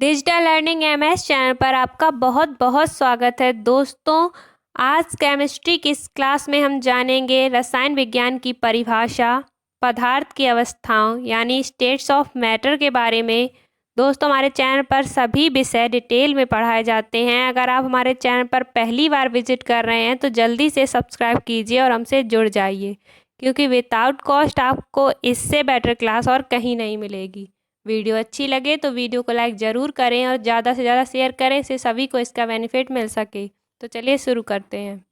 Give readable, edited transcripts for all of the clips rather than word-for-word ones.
Digital learning MS channel पर आपका बहुत बहुत स्वागत है दोस्तों। आज केमिस्ट्री की इस क्लास में हम जानेंगे रसायन विज्ञान की परिभाषा, पदार्थ की अवस्थाओं यानी स्टेट्स ऑफ मैटर के बारे में। दोस्तों, हमारे चैनल पर सभी विषय डिटेल में पढ़ाए जाते हैं। अगर आप हमारे चैनल पर पहली बार विजिट कर रहे हैं तो जल्दी से सब्सक्राइब कीजिए और हमसे जुड़ जाइए, क्योंकि विदाउट कॉस्ट आपको इससे बेटर क्लास और कहीं नहीं मिलेगी। वीडियो अच्छी लगे तो वीडियो को लाइक ज़रूर करें और ज़्यादा से ज़्यादा शेयर करें, इससे सभी को इसका बेनिफिट मिल सके। तो चलिए शुरू करते हैं।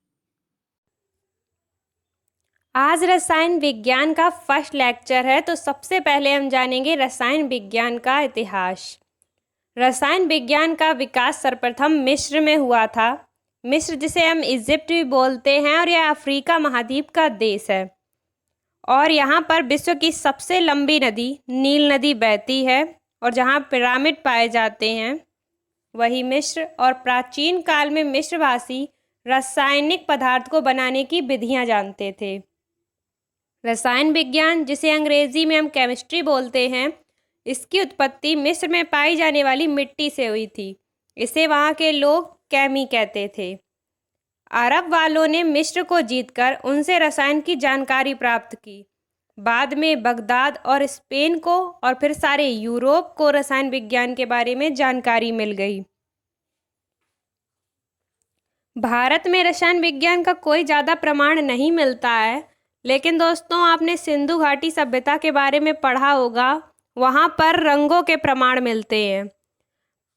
आज रसायन विज्ञान का फर्स्ट लेक्चर है, तो सबसे पहले हम जानेंगे रसायन विज्ञान का इतिहास। रसायन विज्ञान का विकास सर्वप्रथम मिस्र में हुआ था। मिस्र, जिसे हम इजिप्ट भी बोलते हैं, और यह अफ्रीका महाद्वीप का देश है। और यहाँ पर विश्व की सबसे लंबी नदी नील नदी बहती है, और जहाँ पिरामिड पाए जाते हैं वही मिस्र। और प्राचीन काल में मिस्रवासी रासायनिक पदार्थ को बनाने की विधियाँ जानते थे। रसायन विज्ञान, जिसे अंग्रेजी में हम केमिस्ट्री बोलते हैं, इसकी उत्पत्ति मिस्र में पाई जाने वाली मिट्टी से हुई थी। इसे वहाँ के लोग कैमी कहते थे। अरब वालों ने मिस्र को जीतकर उनसे रसायन की जानकारी प्राप्त की। बाद में बगदाद और स्पेन को और फिर सारे यूरोप को रसायन विज्ञान के बारे में जानकारी मिल गई। भारत में रसायन विज्ञान का कोई ज़्यादा प्रमाण नहीं मिलता है, लेकिन दोस्तों, आपने सिंधु घाटी सभ्यता के बारे में पढ़ा होगा। वहाँ पर रंगों के प्रमाण मिलते हैं।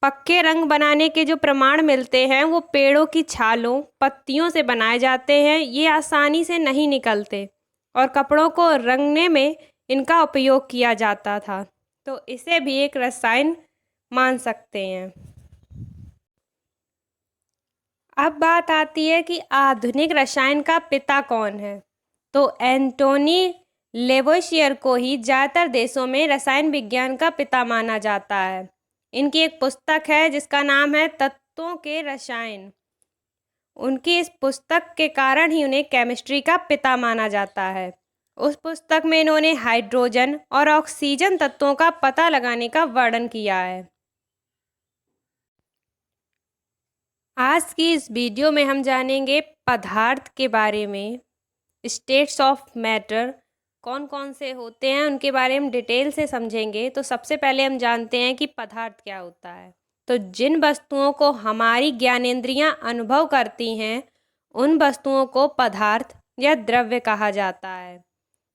पक्के रंग बनाने के जो प्रमाण मिलते हैं वो पेड़ों की छालों, पत्तियों से बनाए जाते हैं। ये आसानी से नहीं निकलते और कपड़ों को रंगने में इनका उपयोग किया जाता था, तो इसे भी एक रसायन मान सकते हैं। अब बात आती है कि आधुनिक रसायन का पिता कौन है। तो एंटोनी लेवोशियर को ही ज़्यादातर देशों में रसायन विज्ञान का पिता माना जाता है। इनकी एक पुस्तक है जिसका नाम है तत्वों के रसायन। उनकी इस पुस्तक के कारण ही उन्हें केमिस्ट्री का पिता माना जाता है। उस पुस्तक में इन्होंने हाइड्रोजन और ऑक्सीजन तत्वों का पता लगाने का वर्णन किया है। आज की इस वीडियो में हम जानेंगे पदार्थ के बारे में। स्टेट्स ऑफ मैटर कौन कौन से होते हैं उनके बारे में डिटेल से समझेंगे। तो सबसे पहले हम जानते हैं कि पदार्थ क्या होता है। तो जिन वस्तुओं को हमारी ज्ञानेंद्रियां अनुभव करती हैं उन वस्तुओं को पदार्थ या द्रव्य कहा जाता है।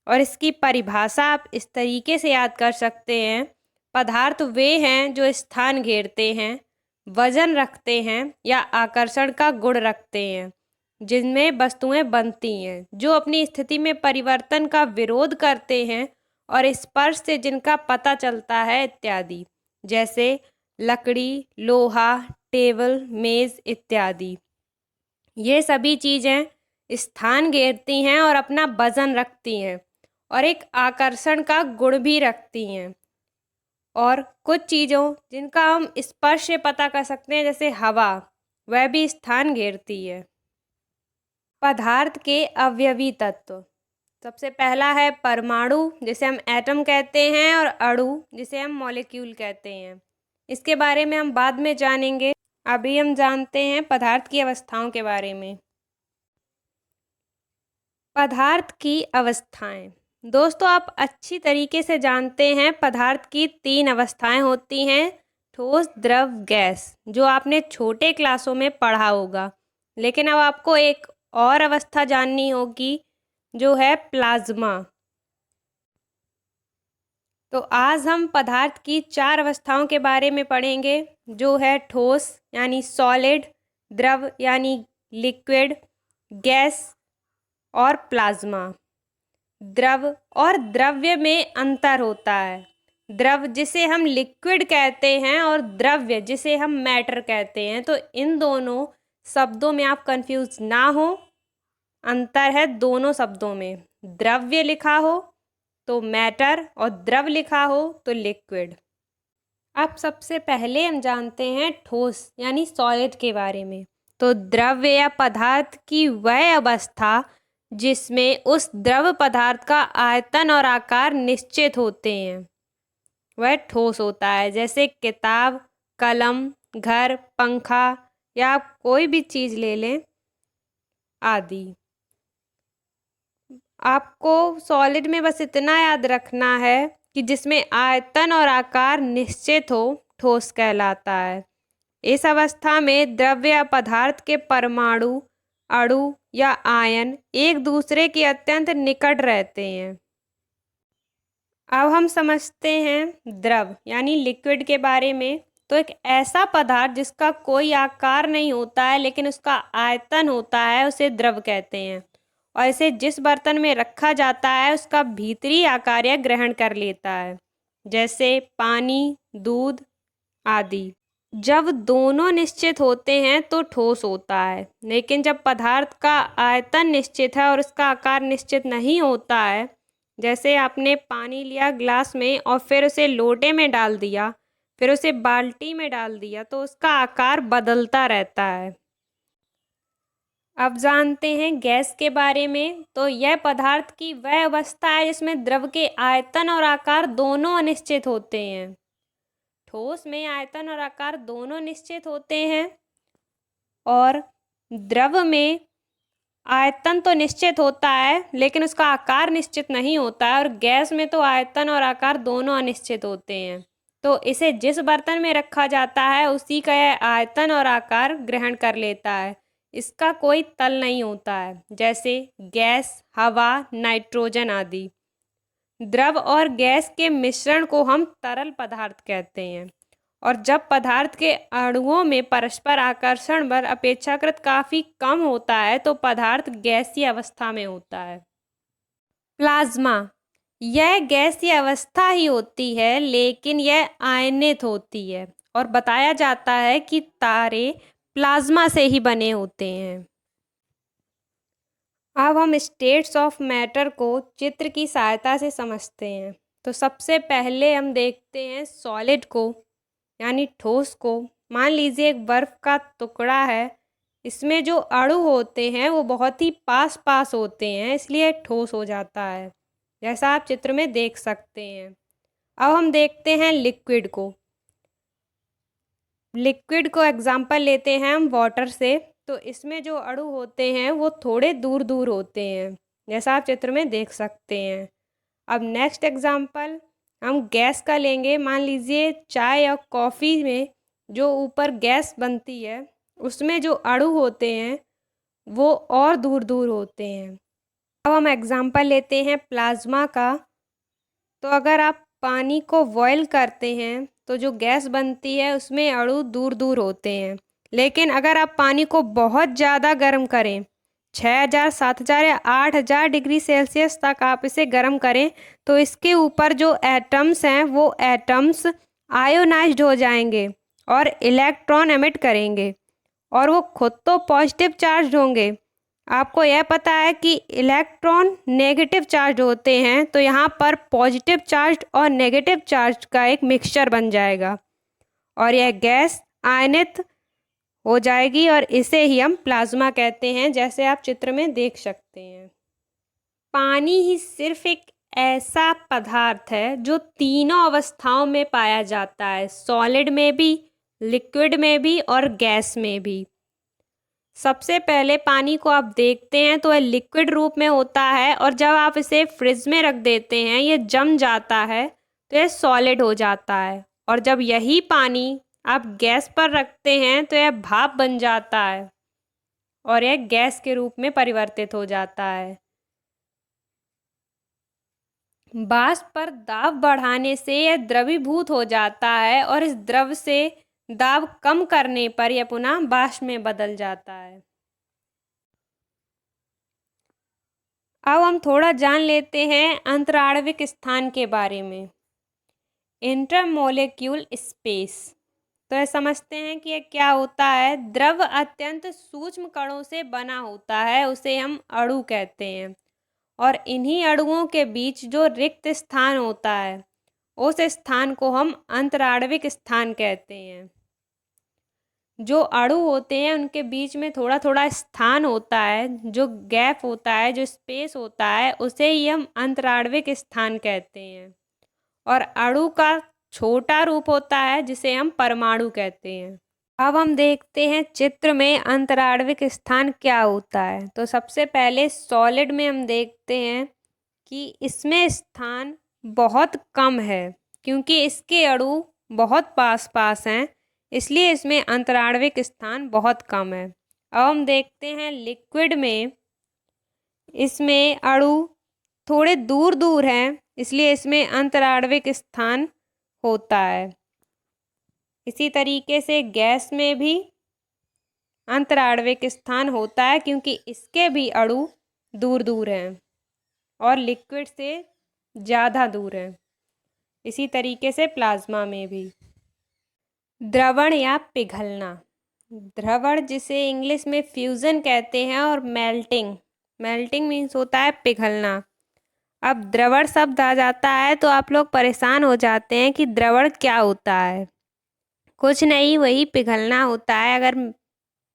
और इसकी परिभाषा आप इस तरीके से याद कर सकते हैं। पदार्थ वे हैं जो स्थान घेरते हैं, वजन रखते हैं या आकर्षण का गुण रखते हैं, जिनमें वस्तुएं बनती हैं, जो अपनी स्थिति में परिवर्तन का विरोध करते हैं और स्पर्श से जिनका पता चलता है इत्यादि, जैसे लकड़ी, लोहा, टेबल, मेज इत्यादि। ये सभी चीज़ें स्थान घेरती हैं और अपना वजन रखती हैं और एक आकर्षण का गुण भी रखती हैं। और कुछ चीज़ों जिनका हम स्पर्श से पता कर सकते हैं, जैसे हवा, वह भी स्थान घेरती है। पदार्थ के अवयवी तत्व, सबसे पहला है परमाणु, जिसे हम एटम कहते हैं, और अणु, जिसे हम मॉलिक्यूल कहते हैं। इसके बारे में हम बाद में जानेंगे। अभी हम जानते हैं पदार्थ की अवस्थाओं के बारे में। पदार्थ की अवस्थाएं, दोस्तों, आप अच्छी तरीके से जानते हैं पदार्थ की 3 अवस्थाएं होती हैं, ठोस, द्रव, गैस, जो आपने छोटे क्लासों में पढ़ा होगा। लेकिन अब आपको एक और अवस्था जाननी होगी, जो है प्लाज्मा। तो आज हम पदार्थ की 4 अवस्थाओं के बारे में पढ़ेंगे, जो है ठोस यानी सॉलिड, द्रव यानी लिक्विड, गैस और प्लाज्मा। द्रव और द्रव्य में अंतर होता है। द्रव जिसे हम लिक्विड कहते हैं और द्रव्य जिसे हम मैटर कहते हैं, तो इन दोनों शब्दों में आप कंफ्यूज ना हो। अंतर है दोनों शब्दों में। द्रव्य लिखा हो तो मैटर और द्रव लिखा हो तो लिक्विड। अब सबसे पहले हम जानते हैं ठोस यानी सॉलिड के बारे में। तो द्रव्य या पदार्थ की वह अवस्था जिसमें उस द्रव पदार्थ का आयतन और आकार निश्चित होते हैं, वह ठोस होता है। जैसे किताब कलम, घर, पंखा या आप कोई भी चीज़ ले लें आदि। आपको सॉलिड में बस इतना याद रखना है कि जिसमें आयतन और आकार निश्चित हो, ठोस कहलाता है। इस अवस्था में द्रव या पदार्थ के परमाणु, अणु या आयन एक दूसरे के अत्यंत निकट रहते हैं। अब हम समझते हैं द्रव यानी लिक्विड के बारे में। तो एक ऐसा पदार्थ जिसका कोई आकार नहीं होता है लेकिन उसका आयतन होता है, उसे द्रव कहते हैं। और इसे जिस बर्तन में रखा जाता है उसका भीतरी आकार यह ग्रहण कर लेता है, जैसे पानी, दूध आदि। जब दोनों निश्चित होते हैं तो ठोस होता है, लेकिन जब पदार्थ का आयतन निश्चित है और उसका आकार निश्चित नहीं होता है, जैसे आपने पानी लिया ग्लास में और फिर उसे लोटे में डाल दिया, फिर उसे बाल्टी में डाल दिया, तो उसका आकार बदलता रहता है। अब जानते हैं गैस के बारे में। तो यह पदार्थ की वह अवस्था है जिसमें द्रव के आयतन और आकार दोनों अनिश्चित होते हैं। ठोस में आयतन और आकार दोनों निश्चित होते हैं और द्रव में आयतन तो निश्चित होता है लेकिन उसका आकार निश्चित नहीं होता है, और गैस में तो आयतन और आकार दोनों अनिश्चित होते हैं। तो इसे जिस बर्तन में रखा जाता है उसी का यह आयतन और आकार ग्रहण कर लेता है। इसका कोई तल नहीं होता है, जैसे गैस, हवा, नाइट्रोजन आदि। द्रव और गैस के मिश्रण को हम तरल पदार्थ कहते हैं। और जब पदार्थ के अणुओं में परस्पर आकर्षण बल अपेक्षाकृत काफ़ी कम होता है तो पदार्थ गैसीय अवस्था में होता है। प्लाज्मा, यह गैसीय अवस्था ही होती है लेकिन यह आयनित होती है, और बताया जाता है कि तारे प्लाज्मा से ही बने होते हैं। अब हम स्टेट्स ऑफ मैटर को चित्र की सहायता से समझते हैं। तो सबसे पहले हम देखते हैं सॉलिड को यानी ठोस को। मान लीजिए एक बर्फ़ का टुकड़ा है, इसमें जो अणु होते हैं वो बहुत ही पास पास होते हैं, इसलिए ठोस हो जाता है, जैसा आप चित्र में देख सकते हैं। अब हम देखते हैं लिक्विड को। लिक्विड को एग्जाम्पल लेते हैं हम वाटर से। तो इसमें जो अणु होते हैं वो थोड़े दूर दूर होते हैं, जैसा आप चित्र में देख सकते हैं। अब नेक्स्ट एग्जाम्पल हम गैस का लेंगे। मान लीजिए चाय या कॉफ़ी में जो ऊपर गैस बनती है उसमें जो अणु होते हैं वो और दूर दूर होते हैं। अब हम एग्जाम्पल लेते हैं प्लाज्मा का। तो अगर आप पानी को बॉयल करते हैं तो जो गैस बनती है उसमें अणु दूर दूर होते हैं, लेकिन अगर आप पानी को बहुत ज़्यादा गर्म करें, 6000, 7000 या 8000 डिग्री सेल्सियस तक आप इसे गर्म करें, तो इसके ऊपर जो एटम्स हैं वो एटम्स आयोनाइज्ड हो जाएंगे और इलेक्ट्रॉन एमिट करेंगे, और वो खुद तो पॉजिटिव चार्ज होंगे। आपको यह पता है कि इलेक्ट्रॉन नेगेटिव चार्ज होते हैं, तो यहाँ पर पॉजिटिव चार्ज और नेगेटिव चार्ज का एक मिक्सचर बन जाएगा और यह गैस आयनित हो जाएगी, और इसे ही हम प्लाज्मा कहते हैं, जैसे आप चित्र में देख सकते हैं। पानी ही सिर्फ एक ऐसा पदार्थ है जो तीनों अवस्थाओं में पाया जाता है, सॉलिड में भी, लिक्विड में भी और गैस में भी। सबसे पहले पानी को आप देखते हैं तो यह लिक्विड रूप में होता है, और जब आप इसे फ्रिज में रख देते हैं ये जम जाता है तो यह सॉलिड हो जाता है, और जब यही पानी आप गैस पर रखते हैं तो यह भाप बन जाता है और यह गैस के रूप में परिवर्तित हो जाता है। वाष्प पर दाब बढ़ाने से यह द्रवीभूत हो जाता है, और इस द्रव से दाब कम करने पर यह पुनः वाष्प में बदल जाता है। अब हम थोड़ा जान लेते हैं अंतराणविक स्थान के बारे में, इंटरमोलेक्यूल स्पेस। तो यह समझते हैं कि यह क्या होता है। द्रव अत्यंत सूक्ष्म कणों से बना होता है, उसे हम अणु कहते हैं, और इन्हीं अणुओं के बीच जो रिक्त स्थान होता है उस स्थान को हम अंतराणविक स्थान कहते हैं। जो अणु होते हैं उनके बीच में थोड़ा थोड़ा स्थान होता है, जो गैप होता है, जो स्पेस होता है, उसे ही हम अंतराणविक स्थान कहते हैं। और अणु का छोटा रूप होता है जिसे हम परमाणु कहते हैं। अब हम देखते हैं चित्र में अंतराण्विक स्थान क्या होता है। तो सबसे पहले सॉलिड में हम देखते हैं कि इसमें स्थान बहुत कम है, क्योंकि इसके अणु बहुत पास पास हैं, इसलिए इसमें अंतराण्विक स्थान बहुत कम है। अब हम देखते हैं लिक्विड में, इसमें अणु थोड़े दूर दूर हैं, इसलिए इसमें अंतराण्विक स्थान होता है। इसी तरीके से गैस में भी अंतराण्विक स्थान होता है, क्योंकि इसके भी अणु दूर दूर हैं और लिक्विड से ज़्यादा दूर हैं। इसी तरीके से प्लाज्मा में भी। द्रवण या पिघलना, द्रवण जिसे इंग्लिश में फ्यूज़न कहते हैं, और मेल्टिंग मीन्स होता है पिघलना। अब द्रवण शब्द आ जाता है तो आप लोग परेशान हो जाते हैं कि द्रवण क्या होता है। कुछ नहीं, वही पिघलना होता है। अगर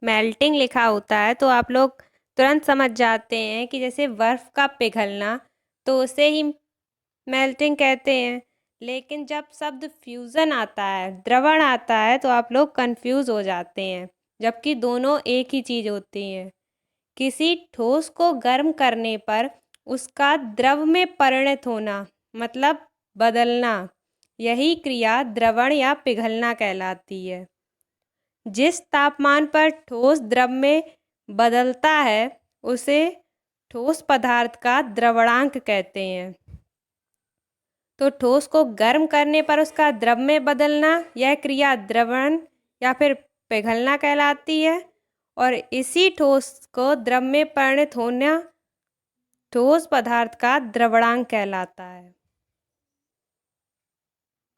मेल्टिंग लिखा होता है तो आप लोग तुरंत समझ जाते हैं कि जैसे बर्फ़ का पिघलना, तो उसे ही मेल्टिंग कहते हैं। लेकिन जब शब्द फ्यूज़न आता है, द्रवण आता है, तो आप लोग कंफ्यूज हो जाते हैं, जबकि दोनों एक ही चीज़ होती हैं। किसी ठोस को गर्म करने पर उसका द्रव में परिणत होना, मतलब बदलना, यही क्रिया द्रवण या पिघलना कहलाती है। जिस तापमान पर ठोस द्रव में बदलता है उसे ठोस पदार्थ का द्रवणांक कहते हैं। तो ठोस को गर्म करने पर उसका द्रव में बदलना, यह क्रिया द्रवण या फिर पिघलना कहलाती है, और इसी ठोस को द्रव में परिणत होना ठोस पदार्थ का द्रवणांक कहलाता है।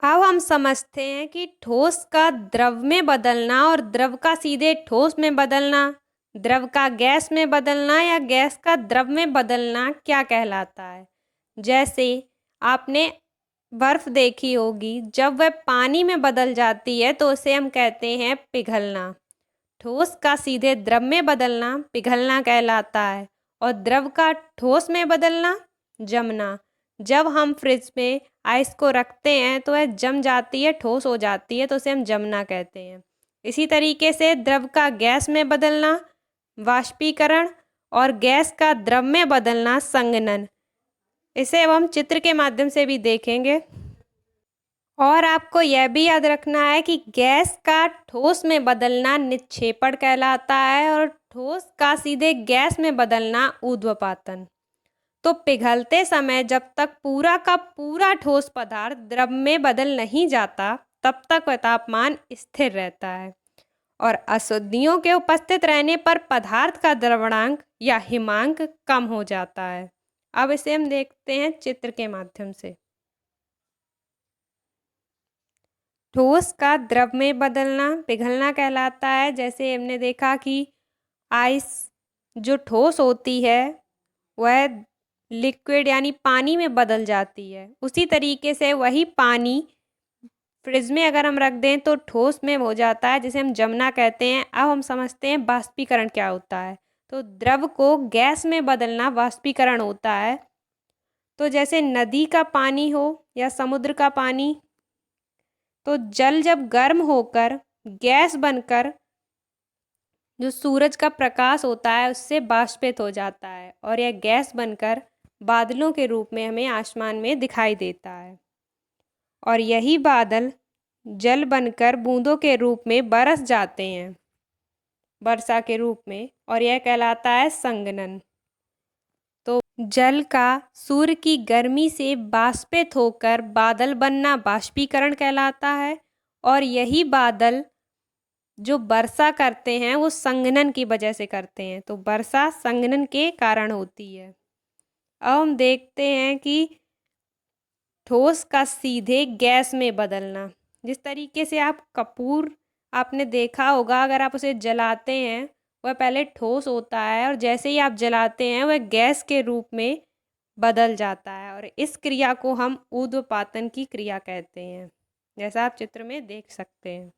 अब हम समझते हैं कि ठोस का द्रव में बदलना और द्रव का सीधे ठोस में बदलना, द्रव का गैस में बदलना या गैस का द्रव में बदलना क्या कहलाता है। जैसे आपने बर्फ़ देखी होगी, जब वह पानी में बदल जाती है तो उसे हम कहते हैं पिघलना। ठोस का सीधे द्रव में बदलना पिघलना कहलाता है, और द्रव का ठोस में बदलना जमना। जब हम फ्रिज में आइस को रखते हैं तो वह जम जाती है, ठोस हो जाती है, तो उसे हम जमना कहते हैं। इसी तरीके से द्रव का गैस में बदलना वाष्पीकरण, और गैस का द्रव में बदलना संघनन। इसे अब हम चित्र के माध्यम से भी देखेंगे। और आपको यह भी याद रखना है कि गैस का ठोस में बदलना निक्षेपण कहलाता है, और ठोस का सीधे गैस में बदलना ऊर्ध्वपातन। तो पिघलते समय जब तक पूरा का पूरा ठोस पदार्थ द्रव में बदल नहीं जाता, तब तक वह तापमान स्थिर रहता है, और अशुद्धियों के उपस्थित रहने पर पदार्थ का द्रवणांक या हिमांक कम हो जाता है। अब इसे हम देखते हैं चित्र के माध्यम से। ठोस का द्रव में बदलना पिघलना कहलाता है। जैसे हमने देखा कि आइस जो ठोस होती है वह लिक्विड यानी पानी में बदल जाती है, उसी तरीके से वही पानी फ्रिज में अगर हम रख दें तो ठोस में हो जाता है, जिसे हम जमना कहते हैं। अब हम समझते हैं वाष्पीकरण क्या होता है। तो द्रव को गैस में बदलना वाष्पीकरण होता है। तो जैसे नदी का पानी हो या समुद्र का पानी, तो जल जब गर्म होकर गैस बनकर जो सूरज का प्रकाश होता है उससे वाष्पित हो जाता है, और यह गैस बनकर बादलों के रूप में हमें आसमान में दिखाई देता है, और यही बादल जल बनकर बूंदों के रूप में बरस जाते हैं, वर्षा के रूप में, और यह कहलाता है संघनन। तो जल का सूर्य की गर्मी से वाष्पित होकर बादल बनना वाष्पीकरण कहलाता है, और यही बादल जो वर्षा करते हैं वो संघनन की वजह से करते हैं। तो वर्षा संघनन के कारण होती है। अब हम देखते हैं कि ठोस का सीधे गैस में बदलना। जिस तरीके से आप कपूर आपने देखा होगा, अगर आप उसे जलाते हैं वह पहले ठोस होता है, और जैसे ही आप जलाते हैं वह गैस के रूप में बदल जाता है, और इस क्रिया को हम ऊर्ध्वपातन की क्रिया कहते हैं, जैसा आप चित्र में देख सकते हैं।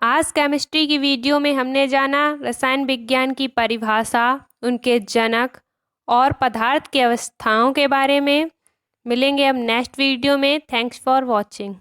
आज केमिस्ट्री की वीडियो में हमने जाना रसायन विज्ञान की परिभाषा, उनके जनक और पदार्थ की अवस्थाओं के बारे में। मिलेंगे अब नेक्स्ट वीडियो में। Thanks for watching.